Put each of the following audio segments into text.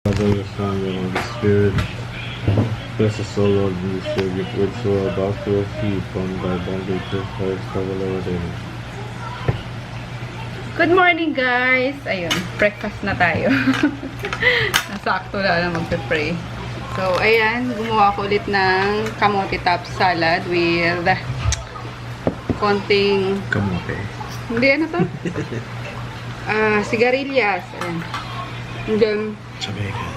Father, the Son, and of the Spirit. Bless us, O Lord, in this day, with which we are about to receive from thy bounty to Christ our Lord. Amen. Good morning, guys! Ayun, breakfast na tayo. Nasakto na magpe-pray. So, ayan, gumawa ko ulit ng kamote top salad with konting... Kamote. Hindi, ano to? Sigarilyas. Ayan. And then, Jamaica.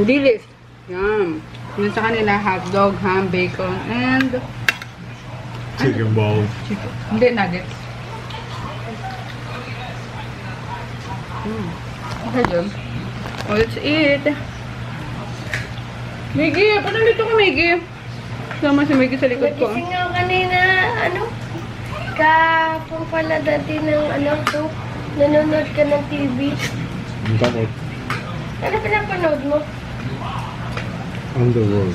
dilis. Yan. Yun sa kanila, hotdog, ham, bacon, and... Chicken balls. Chicken. Hindi, nuggets. Okay, Jom. Oh, let's eat. Miggy, paano dito ka, Miggy? Sama si Miggy sa likod ko. Nagising ako kanina, kapag pala dati ng to, nanonood ka ng TV. Ang takot. Ano pinapanood mo? Underworld.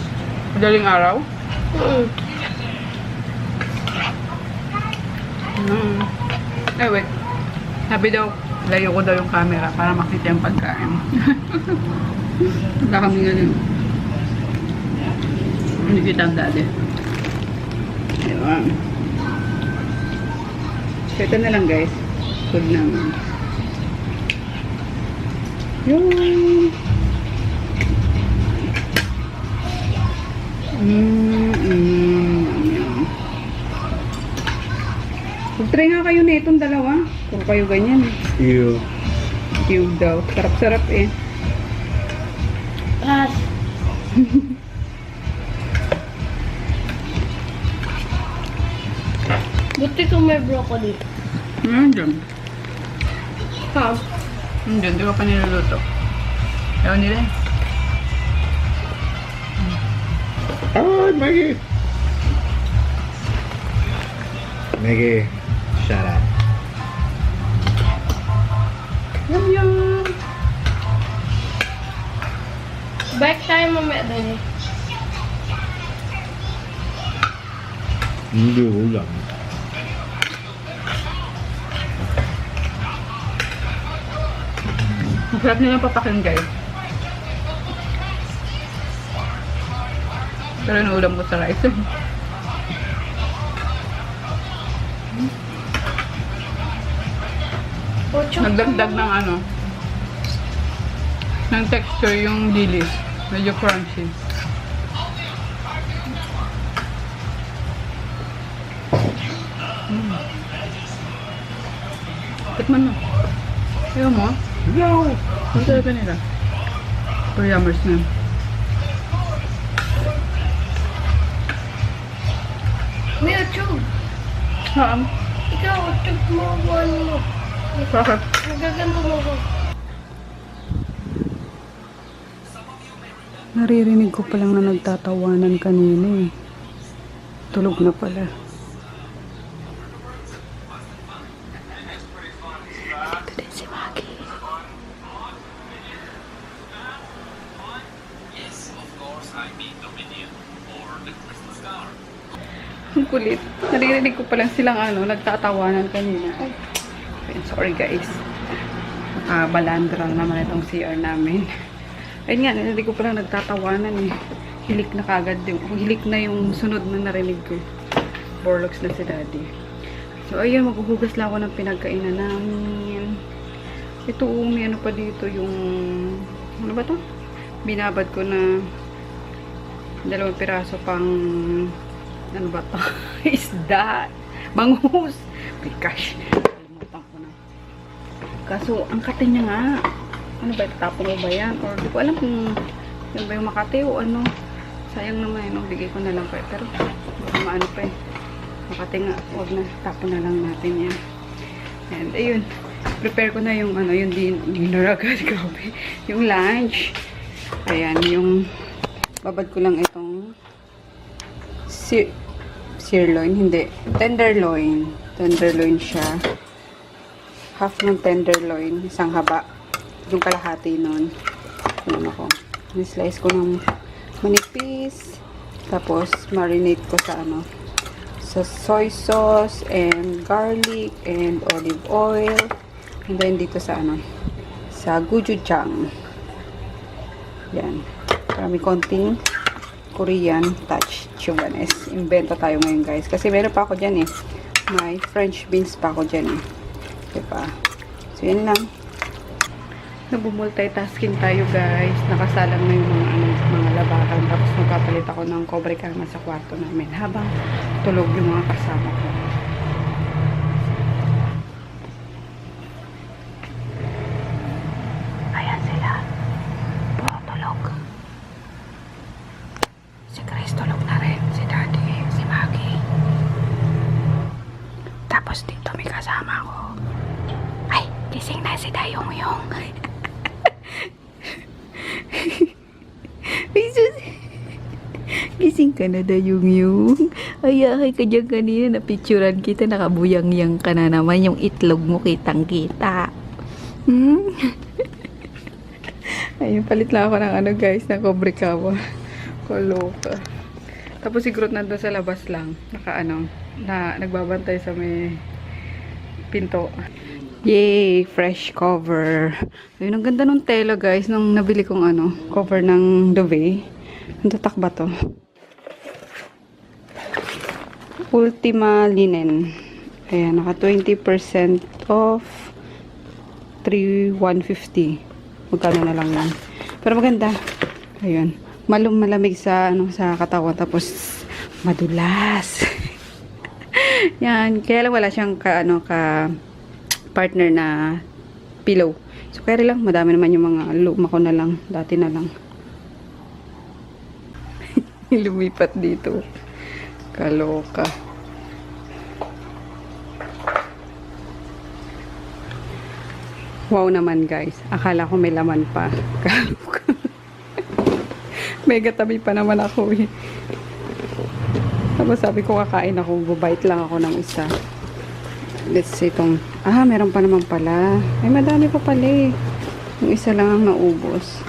Madaling araw? Ay, wait. Sabi daw, layo ko daw yung camera para makita yung pagkain. Wala kami nga yun. Hindi kita ang dati. Ayun. So, ito na lang, guys. Food naman. Yun. Mag-try nga kayo na itong dalawa. Kung kayo ganyan. Ew. Cube daw. Sarap-sarap eh. Pass. Buti kung may broccoli. Diyan. Ha? Diyan, di ko pa niluluto. Ayaw nila eh. Ah, Maggie. Maggie, shut up. Yum yum. Back tayo mamaya doon eh. Hindi ulam. Masarap nilang papakin, guys. Pero inuulam ko sa rice. Ocho. Nagdagdag ng ng texture yung dilis. Medyo crunchy. Tikman mo. Ayaw mo? No. Ang talaga nila. For yummers na. May ocho. Haan. Ikaw, ocho mo, buwan mo. Bakit? Nagaganto mo ko. Naririnig ko pa lang na nagtatawanan kanina eh. Tulog na pala. Ito din si Maggie. Ang kulit. Naririnig ko pa lang silang nagtatawanan kanina. Ay, sorry guys. Nakabalandra naman itong CR namin. Ayun nga, hindi ko pala nagtatawanan eh. Hilik na kagad yung, hilik na yung sunod na narinig ko. Borlogs na si Daddy. So, ayun, maghuhugas lang ako ng pinagkainan namin. Ito, may pa dito yung, ano ba to? Binabad ko na 2 piraso pang, ano ba to? Isda. Bangus. My gosh. Kalimutan ko na. Kaso, ang kate niya nga. Ano ba, itatapon mo ba yan? Or di ko alam kung yun ba yung Makati o ano. Sayang naman yun, bigay ko na lang pa. Pero, baka maano pa eh. Makati nga, huwag na, tapon na lang natin yan. And, ayun, prepare ko na yung yung dinner agad, grabe. Yung lunch. Ayan, yung, babad ko lang itong sirloin, hindi, tenderloin. Tenderloin siya. Half ng tenderloin, isang haba. Yung kalahati nun. Ano ko. Ni-slice ko ng manipis. Tapos, marinate ko sa sa soy sauce and garlic and olive oil. And then, dito sa sa gochujang. Yan. Para may konting Korean touch. Chuganes. Invento tayo ngayon, guys. Kasi meron pa ako dyan eh. May French beans pa ako dyan eh. Diba? So, yun lang. Nagmumultitasking tayo, guys. Nakasalang na yung mga labahan. Tapos magpapalit ako ng cobre kama sa kwarto namin habang tulog yung mga kasama ko. Ayan sila. Puro tulog. Si Chris tulog na rin. Si Daddy, si Maggie. Tapos dito may kasama ko. Ay, gising na si Dayong-Yung. Gising ka na, Dayong-Yung. Ay, ka dyan kanina. Napicturan kita. Nakabuyang-yang ka na naman. Yung itlog mo kitang-kita. Ayun, palit lang ako ng guys, ng cobre kawa. Kaloka. Tapos si Groot nandun sa labas lang. Nagbabantay sa may pinto. Yay! Fresh cover. Ayun, ang ganda ng tela, guys. Nung nabili kong cover ng duvet. Ang tatak ba to? Ultima Linen. Ayan, naka 20% off. 3,150. Magkano na lang yan. Pero maganda. Ayun. Malamig sa sa katawan. Tapos madulas. Yan. Kaya lang wala siyang ka partner na pillow. So, kaya lang, madami naman yung mga luma ko na lang. Dati na lang. Lumipat dito. Kaloka. Wow naman, guys. Akala ko may laman pa. Kaloka. May gatabi pa naman ako eh. Tapos sabi ko kakain ako. Bubite lang ako ng isa. Let's see itong... meron pa naman pala. Ay, madami pa pala eh. Yung isa lang ang naubos.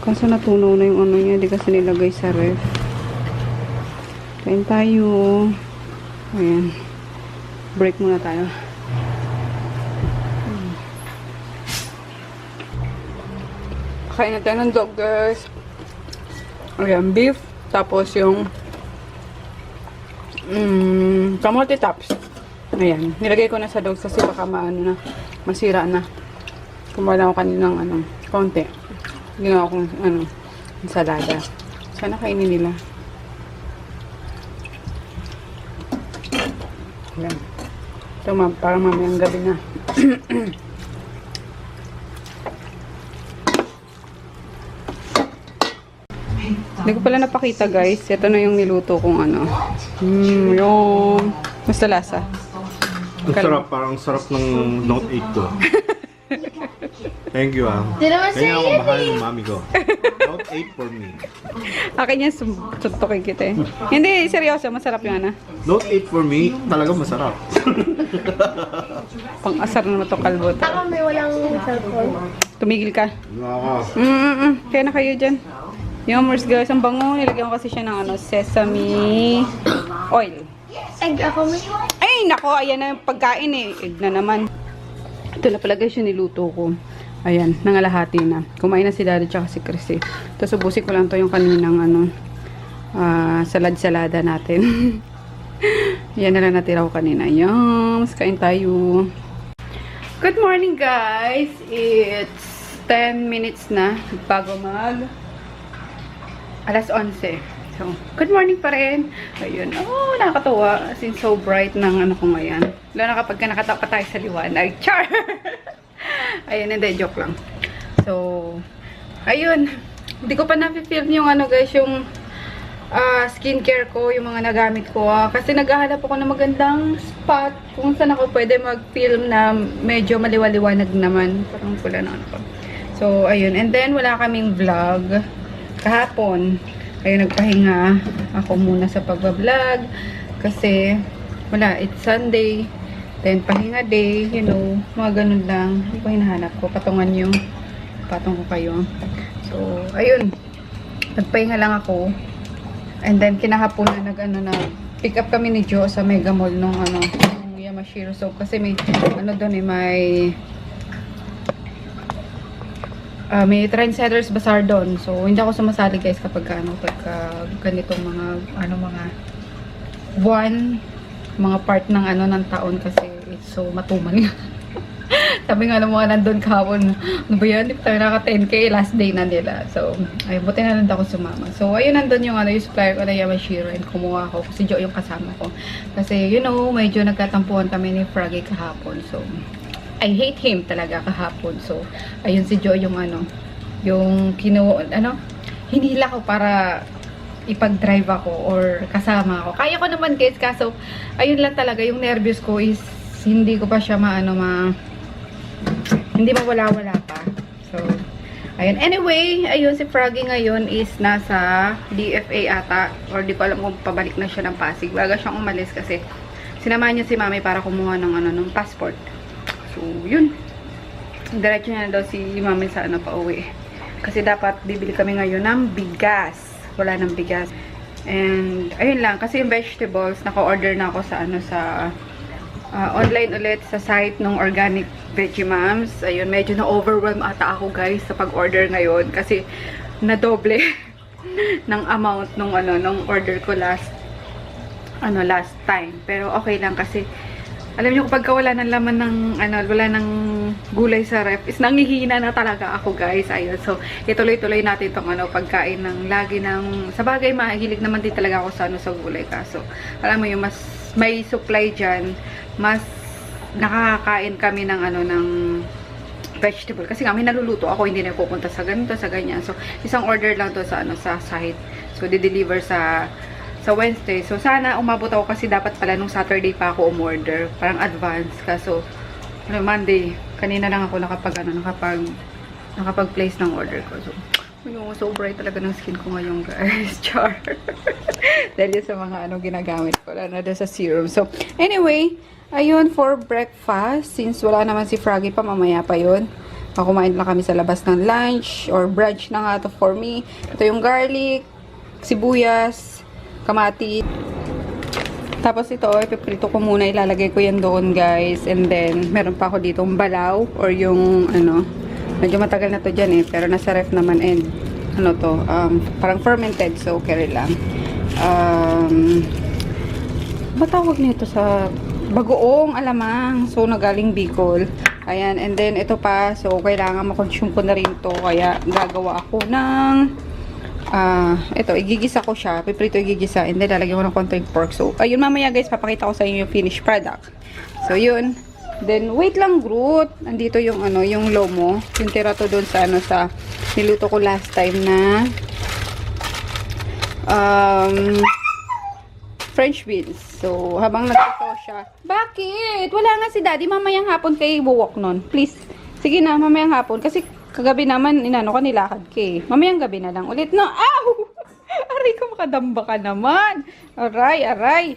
Kaso natunaw na yung niya. Di kasi nilagay sa ref. Kain tayo. Ayan. Break muna tayo. Kain na tayo ng dog, guys. Ayan, beef. Tapos yung... kamote tops. Ayan, nilagay ko na sa dogs kasi baka masira na. Kumala ako kaninang konti. Ginawa kong ensalada. Sana kainin nila. Ayan. Ito para mamayang gabi na. Hindi ko pala napakita, guys. Ito na yung niluto kong yung basta lasa. Ang sarap, parang sarap ng Note 8 ko. Thank you, Di naman Kaya ako sa'yo mahal ng mami ko. Note 8 for me. Akin yan, suntukin kita eh. Hindi, seryoso, masarap yung Note 8 for me, talaga masarap. Pang-asar naman ito kalbo. Ako may walang cellphone. Tumigil ka. Naka. Kaya na kayo dyan. Yung Mars, guys, ang bango. Nilagyan ko kasi siya ng sesame oil. Egg ako may... Ay, nako, ayan na yung pagkain eh. Egg na naman. Ito na pala, guys, yung niluto ko. Ayan, nangalahati na. Kumain na si Daddy tsaka si Chris eh. Tapos ubusin ko lang to yung kaninang salad-salada natin. Yan na lang natira ko kanina. Ayan, mas kain tayo. Good morning, guys. It's 10 minutes na bago alas 11. So, good morning pa rin. Ayun. Oh, nakakatuwa. As in, so bright ng ko ngayon. Lalo na kapag nakatapat tayo sa liwanag. Char! Ayun, hindi. Joke lang. So, ayun. Hindi ko pa na-film yung guys, yung skincare ko, yung mga nagamit ko. Kasi naghahanap ako ng magandang spot kung saan ako pwede mag-film na medyo maliwaliwanag naman. Parang pula na ko. So, ayun. And then, wala kaming vlog kahapon. Ayun, nagpahinga ako muna sa pagbablog kasi wala, it's Sunday, then pahinga day, you know, mga ganun lang. Hindi ko hinahanap ko, patong ko kayo. So, ayun, nagpahinga lang ako, and then kinahaponan na pick up kami ni Joe sa Mega Mall nung Yamashiro soap kasi may doon may may Trendsetters Bazaar doon. So, hindi ako sumasali guys kapag ganitong mga buwan, mga part ng ng taon kasi it's so matumal nga. Sabi nga ng mga nandun kahapon, ano ba yan? Di pa tayo naka 10K, last day na nila. So, ayun, buti na lang ako sumama. So, ayun, nandun yung yung supplier ko na Yamashiro and kumuha ako. Si Jo yung kasama ko. Kasi, medyo nagkatampuhan kami ni Froggy kahapon. So, I hate him talaga kahapon. So, ayun si Jo yung yung hinila ko para ipag-drive ako or kasama ako. Kaya ko naman guys, kaso, ayun lang talaga, yung nervous ko is, hindi ko pa siya hindi mawala-wala pa. So, ayun. Anyway, ayun si Froggy ngayon is nasa DFA ata. Or di ko alam kung pabalik na siya ng Pasig. Baga siyang umalis kasi sinamahan niya si Mami para kumuha ng passport. So, yun. Diretso niya na daw si Mami sa pauwi. Kasi dapat bibili kami ngayon ng bigas. Wala ng bigas. And, ayun lang. Kasi yung vegetables, naka-order na ako sa online ulit sa site ng Organic Veggie-Mams. Ayun, medyo na-overwhelm ata ako guys sa pag-order ngayon kasi na-doble ng amount nung order ko last time. Pero okay lang kasi alam niyo kapag wala ng laman ng wala ng gulay sa ref, is nangihina na talaga ako guys. Ayun. So, ituloy-tuloy natin tong pagkain ng lagi ng sa bagay mahilig naman din talaga ako sa gulay kaso. Alam mo yung mas may supply diyan, mas nakakakain kami ng vegetable kasi kami naluluto ako, hindi na pupunta sa ganito, sa ganyan. So, isang order lang to sa sa site. So, di-deliver sa Wednesday. So, sana umabot ako kasi dapat pala nung Saturday pa ako umorder. Parang advance. Kaso, Monday, kanina lang ako nakapag-place ng order ko. So, so bright talaga ng skin ko ngayon, guys. Char. Dahil sa mga ginagamit ko. Lalo na sa serum. So, anyway, ayun, for breakfast, since wala naman si Froggy pa, mamaya pa yun. Kumain lang kami sa labas ng lunch or brunch na nga to for me. Ito yung garlic, sibuyas, kamati. Tapos ito, ipiprito ko muna, ilalagay ko yan doon guys. And then, meron pa ako ditong balaw or yung medyo matagal na to dyan pero nasa ref naman and parang fermented, so okay lang. Matawag nito sa bagoong alamang, so nagaling Bicol. Ayan, and then ito pa, so kailangan makonsume ko na rin to, kaya gagawa ako ng ito, igigisa ko siya. Piprito igigisa. And then, lalagyan ko ng konting pork. So, ayun, mamaya guys, papakita ko sa inyo yung finished product. So, yun. Then, wait lang, Groot. Andito yung, yung lomo. Yung tira to doon sa, sa niluto ko last time na French beans. So, habang nagtataw siya. Bakit? Wala nga si Daddy. Mamayang hapon kayo buwok nun. Please. Sige na, mamayang hapon. Kasi, kagabi naman, nilakad ka eh. Mamayang gabi na lang ulit. No, ow! Aray ko, makadamba ka naman. Aray, aray.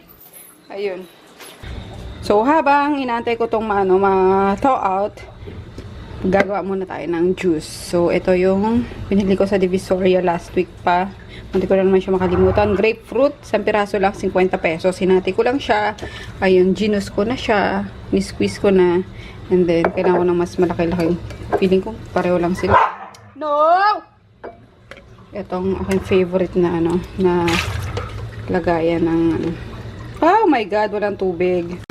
Ayun. So, habang inaantay ko itong ma-thaw out, gagawa muna tayo ng juice. So, ito yung pinili ko sa Divisoria last week pa. Hindi ko na naman siya makalimutan. Grapefruit, 1 piraso lang, 50 pesos. Sinati ko lang siya. Ayun, ginus ko na siya. Ni-squeeze ko na. And then, kailangan ko ng mas malaki-laki. Feeling ko, pareho lang sila. No! Itong aking favorite na na lagayan ng oh my God, walang tubig.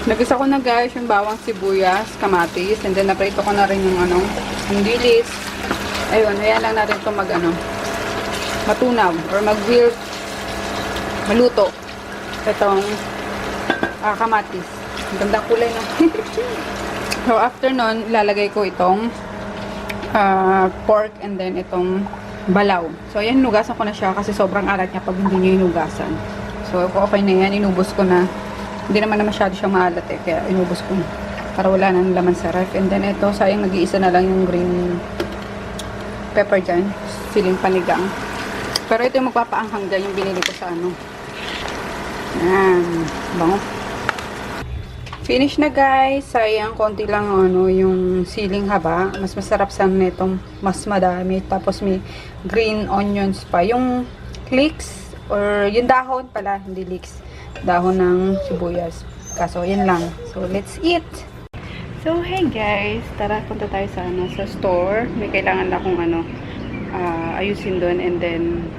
Nagisa ko na guys yung bawang sibuyas, kamatis, and then naprito ko na rin yung yung dilis. Ayun, ayan lang natin ito matunaw or maluto. Itong kamatis. Ang gandang kulay na. So, after nun, ilalagay ko itong pork and then itong balaw. So, ayan, hinugasan ko na siya kasi sobrang alat niya pag hindi niyo hinugasan. So, okay na yan. Inubos ko na. Hindi naman na masyado siyang maalat kaya inubos ko na. Para wala nang laman sa ref. And then, ito, sayang nag-iisa na lang yung green pepper dyan. Siling panigang. Pero ito yung magpapaanghang dyan, yung binili ko sa Ayan. Bango. Finish na guys. Sayang konti lang yung siling haba. Mas masarap sa nitong mas madami. Tapos may green onions pa. Yung leeks or yung dahon pala, hindi leeks. Dahon ng sibuyas. Kaso yan lang. So let's eat. So, hey guys, tara punta tayo sa sa store. May kailangan akong ayusin doon, and then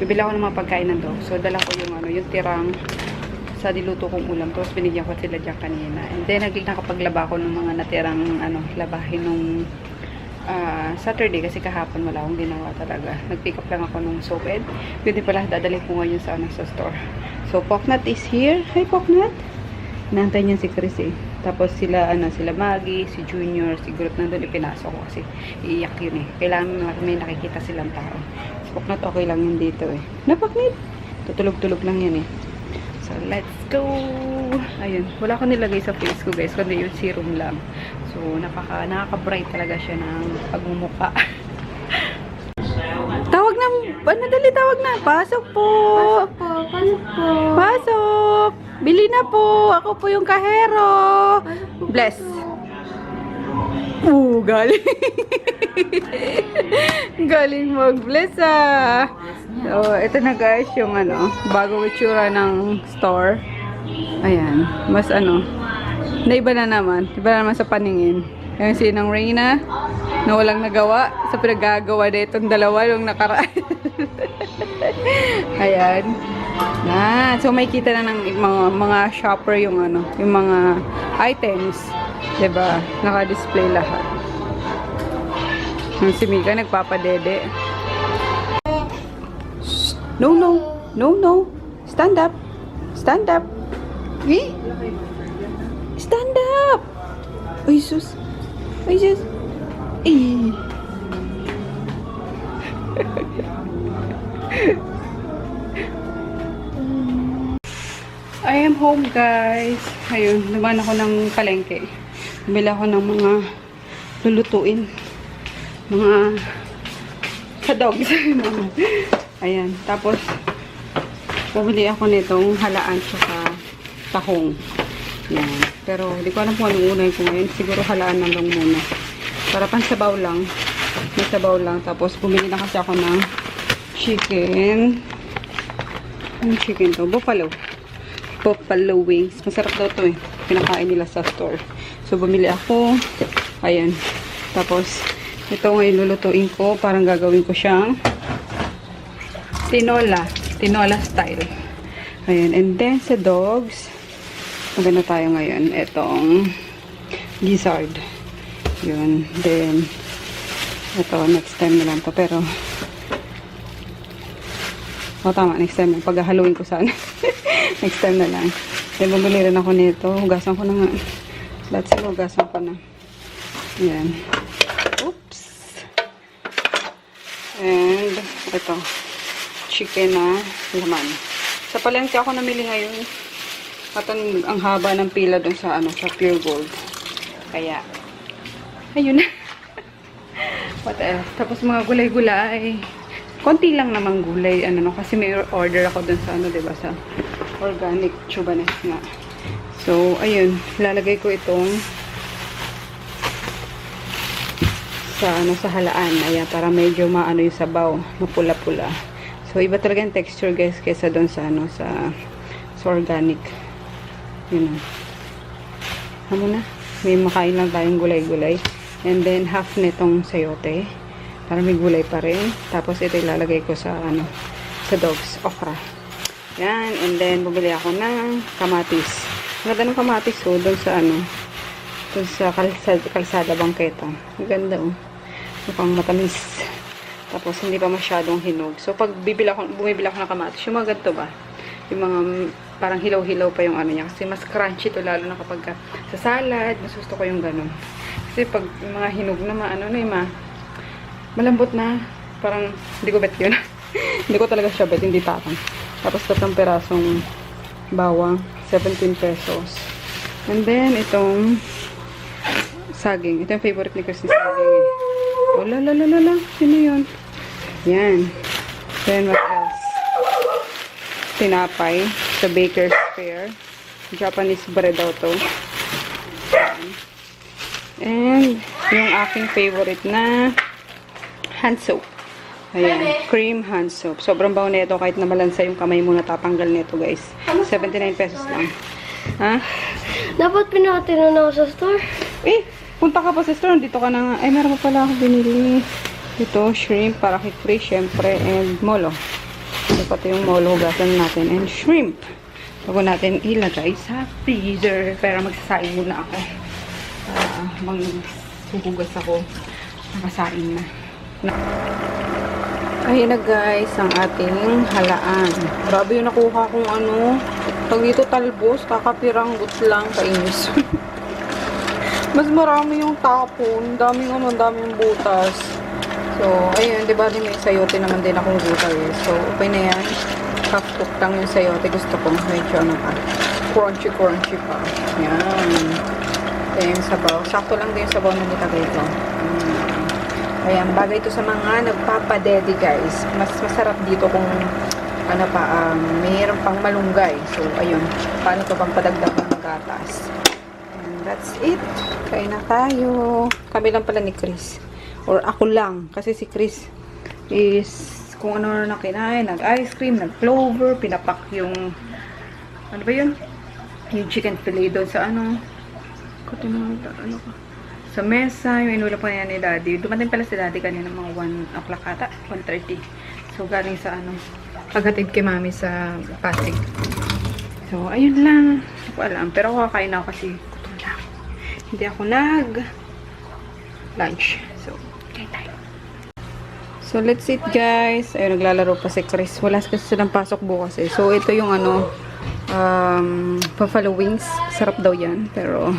bibili ako ng mga pagkain ng dog. So, dala ko yung tirang sa diluto kong ulam. Tapos binigyan ko sila dyan kanina. And then nakapaglaba ko ng mga natirang labahin nung Saturday, kasi kahapon wala akong ginawa talaga. Nag-pick up lang ako nung soap ed. Yun din pala, dadalhin ko ngayon sa store. So, Poknat is here. Hi, Poknat! Inaantay niya si Chris eh. Tapos sila Maggie, si Junior, si Groot nandun, ipinasok ko kasi iiyak yun eh. Kailangan may nakikita silang tao. Si Poknat okay lang yun dito eh. Napaknit! Tutulog-tulog lang yan eh. So, let's go! Ayun, wala ko nilagay sa face ko guys, kundi yung serum lang. So, nakaka-bright talaga siya ng pagmumuka. Tawag na! Dali, tawag na! Pasok po! Pasok po. Pasok! Bili na po! Ako po yung kahero! Bless! Galing! Galing mag-bless ah! So, ito na guys yung bagong itsura ng store. Ayan. Mas naiba na naman. Iba na naman sa paningin. Yung sinang Reyna na walang nagawa sa pinagagawa na itong dalawa yung nakaraan. Ayan. So may kita na ng mga shopper yung yung mga items, 'di ba? Naka-display lahat. Si Mika nagpapadede. No, no. No, no. Stand up. Stand up. Eh? Stand up. Ay, sus. Ay, sus. Eh. I am home, guys. Ayun, naman ako ng palengke. Bumili ako ng mga lulutuin. Mga sa dogs. Ayan. Tapos, bumili ako nitong halaan tsaka tahong. Yan. Pero, hindi ko alam kung anong unay ko ngayon. Siguro halaan na lang muna. Para pansabaw lang. May sabaw lang. Tapos, bumili na kasi ako ng chicken. Anong chicken to? Buffalo wings. Masarap daw to eh. Pinakain nila sa store. So, bumili ako. Ayan. Tapos, ito ngayon lulutuin ko. Parang gagawin ko siyang tinola. Tinola style. Ayan. And then, sa dogs, maganda tayo ngayon. Itong gizzard. Yun. Then, ito, next time na lang to. Pero, tama. Next time. Paghahaluin ko sana. Next time na lang. Then, bumili rin ako nito. Hugasan ko na nga. Lahat sila hugasan ko na. Ayan. Oops. And, ito. Chicken na laman. Sa palengke ako namili ngayon. At ang haba ng pila dun sa sa Pure Gold. Kaya, ayun na. What else? Tapos mga gulay-gulay. Konti lang namang gulay. Kasi may order ako dun sa diba, sa organic chubanes nga. So, ayun. Lalagay ko itong sa halaan. Ayan, para medyo maano yung sabaw. Mapula-pula. So, iba talaga yung texture guys kaysa dun sa sa organic. Yun. Ano na? May makain lang tayong gulay-gulay. And then, half nitong sayote. Para may gulay pa rin. Tapos, ito ilalagay ko sa sa dogs. Okra. Yan. And then, bumili ako ng kamatis. Ang ganda ng kamatis doon sa doon sa kalsada bangketa. Ang ganda mukhang matamis. Tapos, hindi pa masyadong hinog. So, pag bumibili ako ng kamatis, yung mga ganito ba? Yung mga parang hilaw-hilaw pa yung niya. Kasi mas crunchy to, lalo na kapag sa salad, mas gusto ko yung ganun. Kasi pag yung mga hinog na malambot na, parang hindi ko bet yun. Hindi ko talaga siya bet, hindi tapang. Tapos, tatlong perasong bawang, 17 pesos. And then, itong saging. Ito yung favorite ni Chris na saging eh. Oh, la. Sino yun? Yan. Then, what else? Tinapay. Sa Baker's Fair. Japanese bread daw to. And, yung aking favorite na hand soap. Ayan. Cream hand soap. Sobrang baho na ito. Kahit na malansa yung kamay mo, natatanggal nito guys. 79 pesos lang. Ha? Dapat pinatinan ako sa store. Eh, punta ka pa sa store. Dito ka na nga. Ay, meron pa pala ako binili. Ito, shrimp para kay Chris, syempre. And molo. Ito pati yung molo. Hugasan natin. And shrimp. Bago natin ilagay sa freezer. Pero magsasaing muna ako. Maghuhugas ako. Nakasaing na. Ayan na guys, ang ating halaan. Grabe yung nakuha kong ano. Tag dito talbos, kakapiranggot lang, kainis. Mas marami yung tapon. Daming butas. So, ayun, di ba may sayote naman din akong gulay. So, okay na yan. Half cook lang yung sayote. Gusto ko medyo ano pa. Crunchy pa. Yan. Kaya yung sabaw. Sakto lang din yung sabaw na nilagay ko. Ayan, bagay ito sa mga nagpapadede guys. Mas masarap dito kung ano pa, mayroon pang malunggay. So, ayun. Paano ito pang padagdag ng gatas? And that's it. Kain na tayo. Kami lang pala ni Chris. Or ako lang. Kasi si Chris is kung ano na kinain. Nag-ice cream, nag-clover, pinapak yung ano ba yun? Yung chicken fillet doon sa ano. Ano ka? Sa mesa, yung inula pa niya ni Daddy. Dumating pala si Daddy kanina mga 1 o'clock ata, 1:30. So, galing sa ano, paghatid kay Mami sa Pasig. So, ayun lang. Hindi ko alam. Pero kakain ako kasi gutom lang. Hindi ako lunch. So, kain tayo. So, let's eat guys. Ayun, naglalaro pa si Chris. Wala kasi silang pasok bukas eh. So, ito yung ano, buffalo wings. Sarap daw yan. Pero,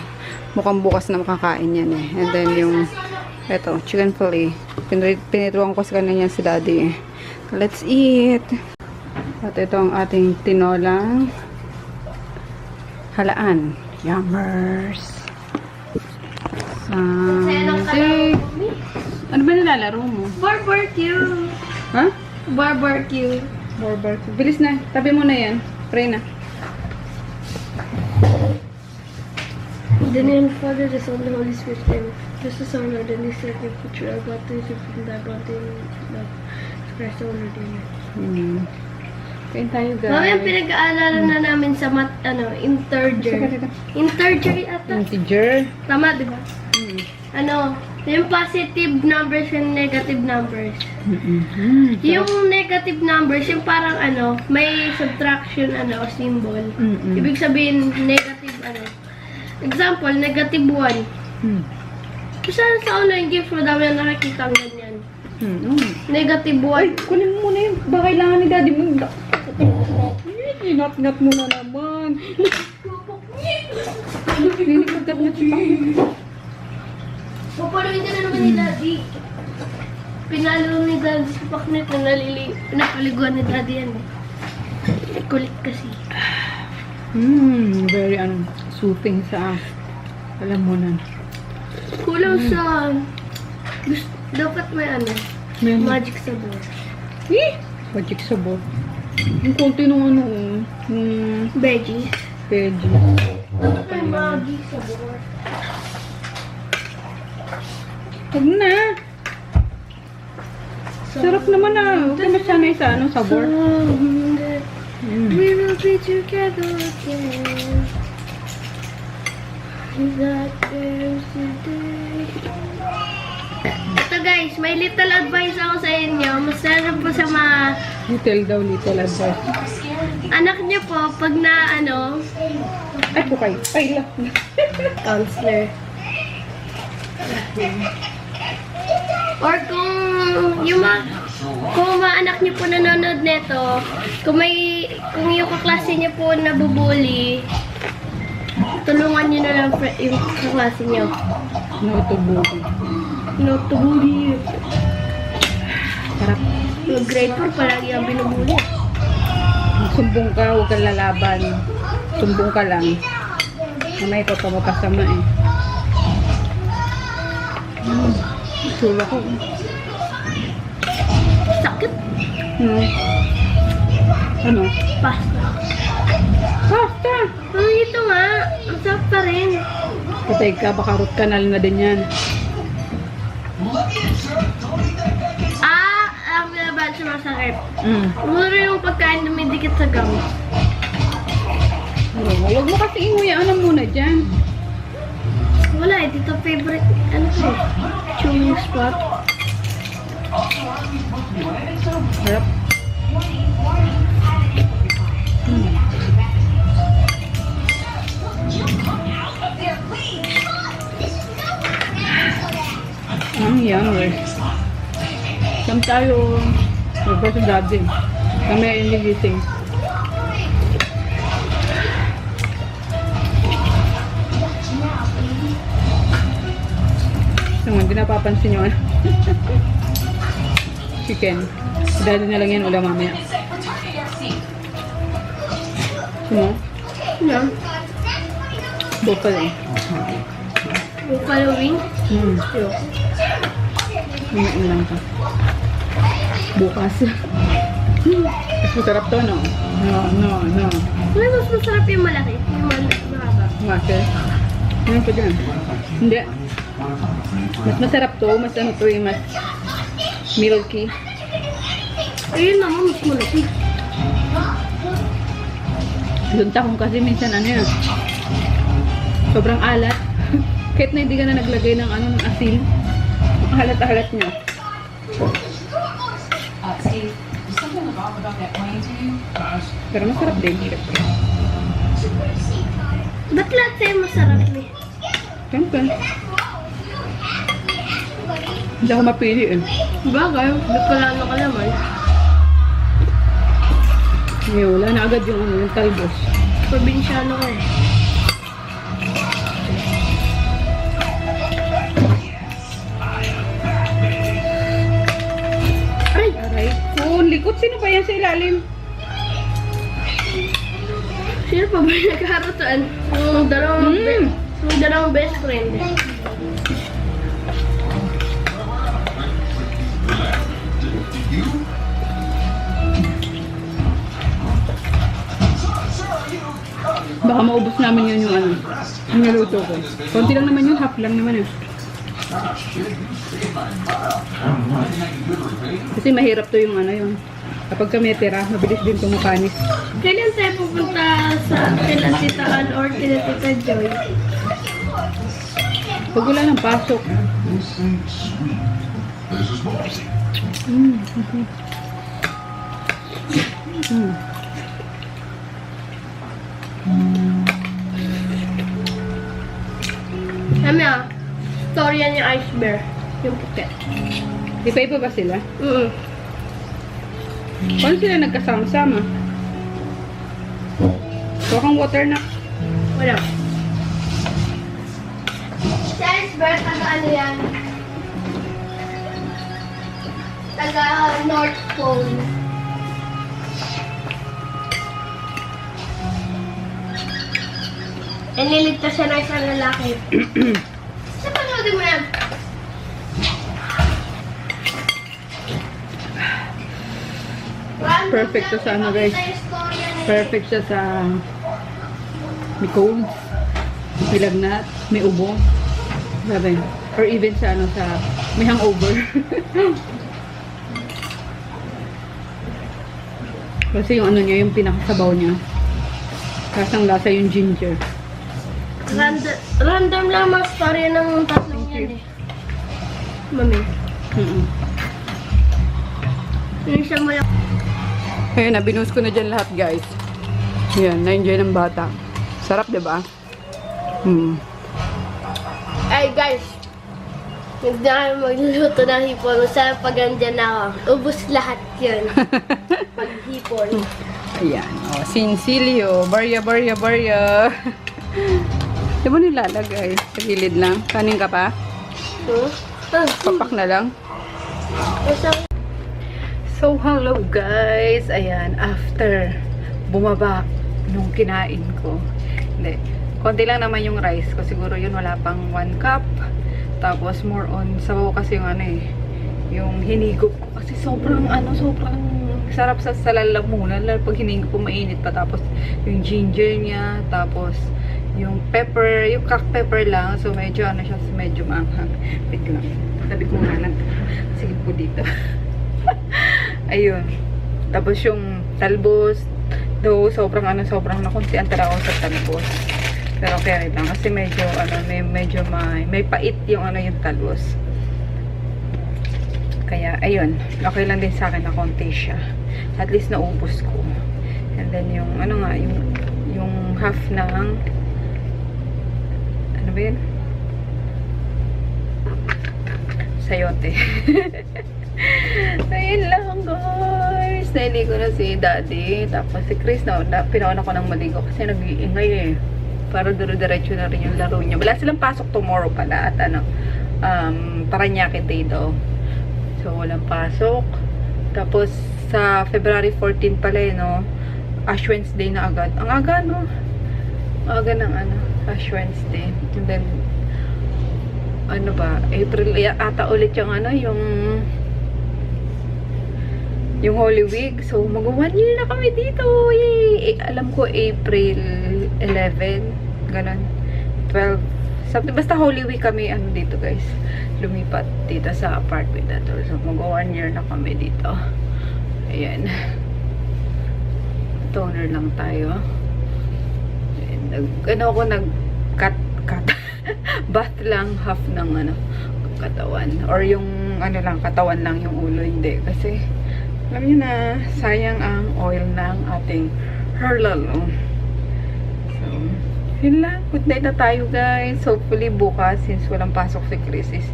mukhang bukas na makakain yan eh. And then yung eto, chicken fillet. Pinituruan ko sa kanya si Daddy eh. Let's eat. At ito ang ating tinolang halaan. Yummers. Sunday. Ano ba nilalaro mo? Barbecue. Ha? Barbecue. Barbecue. Bilis na. Tabi mo na yan. Pray na. The name of the Father, the Son, and the Holy Spirit. Amen. Just as our Lord and the Savior, picture of God, to you from thy body and love. Christ our Lord. Amen. Kain tayo guys. Mamaya pinag-aalalan na namin sa integer. Integer ata. Integer. Tama, di ba? Yung positive numbers and negative numbers. Yung negative numbers, yung parang may subtraction symbol. Ibig sabihin, negative Example, negative 1. Kasi sa online games, madami na nakikita ang ganyan. Negative 1. Ay, kunin mo muna yun. Baka kailangan ni Daddy mo. Inat-nat mo na naman. Ninikagkat na siya. Papaluin ka na naman ni Daddy. Pinalo ni Daddy sa paknet na pinapaliguan ni Daddy yan. Kulit kasi. Very soothing sa alam mo na. Kulang sa dapat may magic sabor. Magic sabor. Yung konti nung Veggies. Dapat may magic sabor. Huwag na. Sarap naman Huwag ka masanay sa sabor. We will be together again. That there's a day. Ito guys, may little advice ako sa inyo. Masarap po sa mga Little advice. anak niyo po, pag na Ay, pukay. Ay, lang. counselor. Or kung mga anak niyo po nanonood nito, kung yung kaklase niyo po nabubuli, tulungan niyo na lang yung kaklase niyo. No to bully. No to bully. Sarap. Grade 4 palagi ang binubuli. Sumbong ka, huwag kang lalaban. Sumbong ka lang. Mamaya ito pa mapasama eh. Sula ko. Sakit. Ano? Pasta. Pasta! Ito nga. Ang sarap pa rin. Patay ka, baka root canal na din yan. Ang binabad sa masakit. Muro yung pagkain dumidikit sa gum. Huwag mo kasi inguyaan na muna dyan. Wala Wala eh, dito favorite, ano ko eh, chewing spot. Harap. Ang yummy. Saan tayo magpa sa daddy? Kami ay inigising. Hindi napapansin yung ano. Chicken. Daddy na lang yan ulam mamaya. Ano? Ano? Bukal eh. Buffalo wing? Ayoko. Kumain lang ka. Bukas. Mas masarap to, no? No. May mas masarap yung malaki. Yung mahaba. Muscle. Ano pa dyan? Hindi. Mas masarap to. Mas ano to eh. Mas milky. Ayun naman, mas malaki. Lunta kung kasi minsan ano yun. Sobrang alat. Kahit na hindi ka na naglagay ng ano, ng asin. Ang halat-halat niya. Steve, is something wrong about that plane to you? Pero masarap din. Siyempre. Ba't lahat sa'yo masarap eh? Siyempre. Hindi ako mapili eh. Bagay, Bicolano ka naman. Ngayon, wala na agad yung ano, yung talbos. Probinsyano ka eh. Ay! Aray. Oh, likot. Sino ba yan sa ilalim? Sino pa ba yung nagkaroon? Yung dalawang best friend. Baka maubos namin yun yung ano, yung naluto ko. Konti lang naman yun, half lang naman eh. Kasi mahirap to yung ano yun. Kapag kami tira, mabilis din tumukanis. Kailan tayo pupunta sa kila Tita Ann or kila Tita Joy? Pag wala ng pasok. Kami storya ni Ice Bear. Yung puti. Di pa iba ba sila? Paano sila nagkasama-sama? So kang water na. Wala. Si Ice Bear, taga ano yan? Taga North Pole. E niligtas siya na isang lalaki. Sa panoodin mo yan? Perfect to sa ano guys. Perfect siya sa may colds, may lagnat, may ubo. Sabi. Or even sa ano sa may hangover. Kasi yung ano niya, yung pinakasabaw niya. Kasang lasa yung ginger. Random lang mga story ng tatlong yan eh. Mami. Yun siya mo lang. Ayun na, binus ko na dyan lahat guys. Yan, na-enjoy ng bata. Sarap, diba? Ay guys, hindi na kayo magluluto ng hipon. Masarap pag andyan ako. Ubus lahat yun. Pag hipon. Ayan, o, sinsilio. Barya. Di mo nilalagay? Sa gilid lang. Kanin ka pa? Papak na lang. So, hello guys. Ayan, after bumaba nung kinain ko. Hindi. Konti lang naman yung rice ko. Siguro yun wala pang 1 cup. Tapos more on, sabaw kasi yung ano eh. Yung hinigop ko. Kasi sobrang sarap sa lalamunan. Lalo pag hinigop ko mainit pa. Tapos yung ginger niya. Tapos yung pepper, yung cracked pepper lang. So medyo ano siya, medyo maanghang. Wait lang. Tabi ko nga lang. Sige po dito. Ayun. Tapos yung talbos, though sobrang nakuntian talaga ako sa talbos. Pero carry lang. Kasi medyo, medyo may pait yung yung talbos. Kaya, ayun. Okay lang din sa akin na konti siya. At least naubos ko. And then yung, yung half ng, ano ba yun? Sayote. Ayun lang, guys. Nailigo na si Daddy. Tapos si Chris, pinauna ko ng maligo kasi nag-iingay eh. Para dire-diretso na rin yung laro niya. Wala silang pasok tomorrow pala. At Paranaque Day daw. So, walang pasok. Tapos, sa February 14 pala no? Ash Wednesday na agad. Ang aga, no? Aga ng Ash Wednesday. And then, April ata ulit yung yung Holy Week. So, mag-1 year na kami dito. Yay! Alam ko, April 11. Ganon. 12. Something, basta Holy Week kami, dito guys. Lumipat dito sa apartment na to. So, mag-1 year na kami dito. Ayan. Toner lang tayo. Nag-cut. Bath lang, half ng katawan. Or yung, katawan lang yung ulo. Hindi. Kasi, alam niyo na, sayang ang oil ng ating hair lalo. So, yun lang. Good night na tayo, guys. Hopefully, bukas, since walang pasok si Chris, is,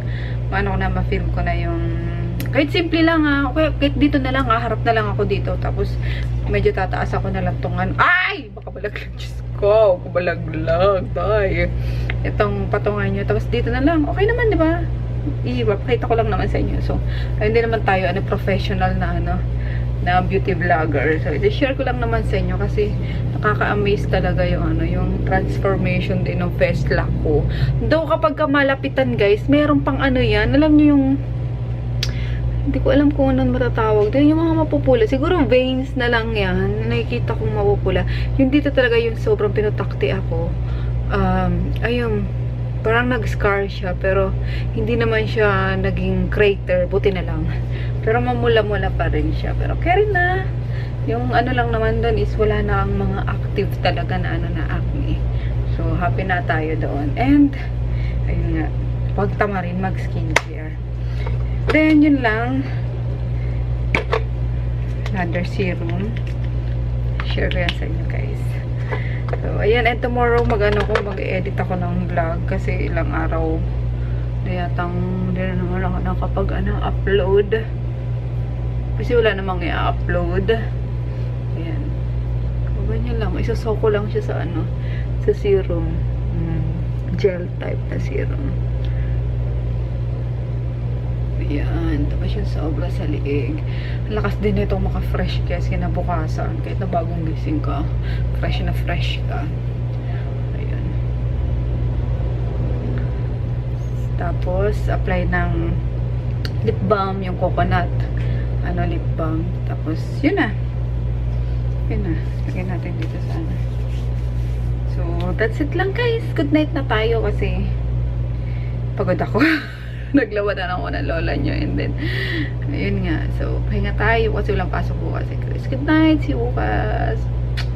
ma-film ko na yung, kahit simple lang kahit dito na lang harap na lang ako dito. Tapos, medyo tataas ako na lang tungan. Ay! Baka balaglag, Diyos ko. Balaglag, dahil. Itong patungan nyo. Tapos, dito na lang. Okay naman, di ba? Pakita ko lang naman sa inyo. So, hindi naman tayo professional na beauty vlogger. So, i-share ko lang naman sa inyo kasi nakaka-amaze talaga yung transformation din ng face lock ko. Though kapag malapitan guys, meron pang yan. Alam niyo yung hindi ko alam kung anong matatawag. Doon yung mga mapupula. Siguro veins na lang yan. Nakikita kong mapupula. Yung dito talaga yung sobrang pinutakti ako. Ayun. Parang nag-scar siya, pero hindi naman siya naging crater. Buti na lang. Pero mamula-mula pa rin siya. Pero carry na. Yung lang naman doon is wala na ang mga active talaga na na acne. So, happy na tayo doon. And, ayun nga. Huwag tamarin mag-skincare. Then, yun lang. Another serum. Share yan sa inyo, guys. So, ayan, and tomorrow mag-edit ako ng vlog kasi ilang araw na yatang hindi na naman ako nakapag-upload kasi wala namang i-upload. Ayan. Ganyan lang. Isasaw ko lang siya sa sa serum. Gel type na serum. Ayan. Tapos yung sobra sa liig. Ang lakas din nito maka-fresh kasi kinabukasan. Kahit na bagong gising ka. Fresh na fresh ka. Ayan. Tapos, apply ng lip balm. Yung coconut. Lip balm. Tapos, yun na. Yun na. Lagyan natin dito sa So, that's it lang guys. Good night na tayo kasi pagod ako. Naglawa na ako ng lola nyo. And then, ayun nga. So, pahinga tayo kasi walang pasok bukas. Good night. See you bukas.